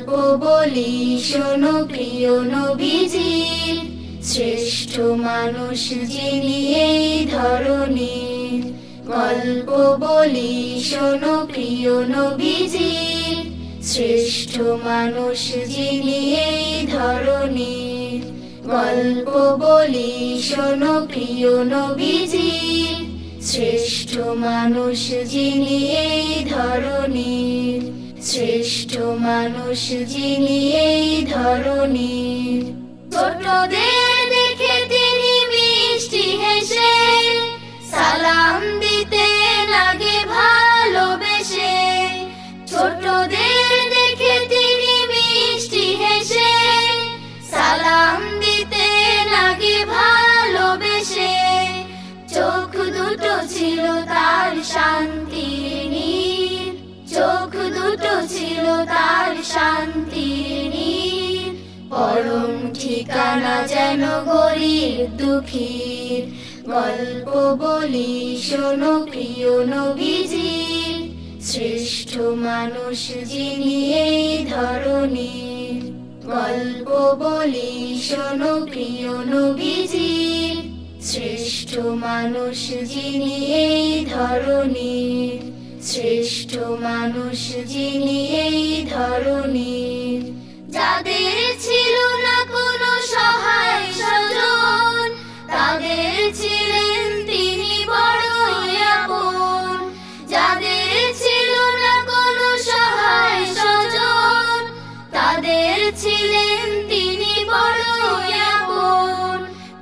গল্প বলি শোনো প্রিয় নবীজির, শ্রেষ্ঠ মানুষ যিনি এই ধরনীর। গল্প বলি শোনো প্রিয় নবীজির, শ্রেষ্ঠ মানুষ যিনি এই ধরনীর। গল্প বলি শোনো প্রিয় নবীজির, শ্রেষ্ঠ মানুষ যিনি এই ধরনীর। শ্রেষ্ঠ মানুষ যিনি এই ধরনীর। ছোটদের দেখে তিনি মিষ্টি হেসে সালাম দিতে লাগে ভালোবেসে। ছোটদের দেখে তিনি মিষ্টি হেসে সালাম দিতে লাগে ভালোবেসে। চোখ দুটো ছিল তার শান্তির নীর, চোখ দুটো ছিল তার শান্তির নীর। পরম ঠিকানা যেন গরিব দুঃখীর। গল্প বলি শোনো প্রিয় নবীজির, শ্রেষ্ঠ মানুষ যিনি এই ধরনীর। গল্প বলি শোনো প্রিয় নবীজির, শ্রেষ্ঠ মানুষ যিনি এই ধরনীর। শ্রেষ্ঠ মানুষ যিনি এই ধরনীর। যাদের ছিল না কোনো সহায় স্বজন, তাদের ছিলেন তিনি বড়ই আপন। যাদের ছিল না কোনো সহায় স্বজন, তাদের ছিলেন তিনি বড়ই আপন।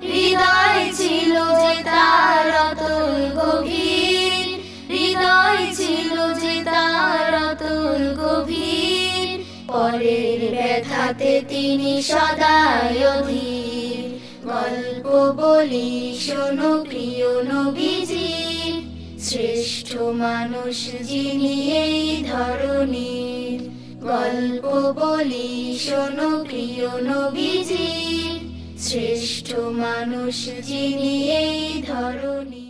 হৃদয় ছিল যে তার অতল গভীর, হৃদয় ছিল যে তার অতল গভীর। পরের ব্যথাতে তিনি সদাই অধীর। গল্প বলি শোনো প্রিয় নবীজির, শ্রেষ্ঠ মানুষ যিনি এই ধরনীর। গল্প বলি শোনো প্রিয় নবীজির, শ্রেষ্ঠ মানুষ যিনি এই ধরনীর।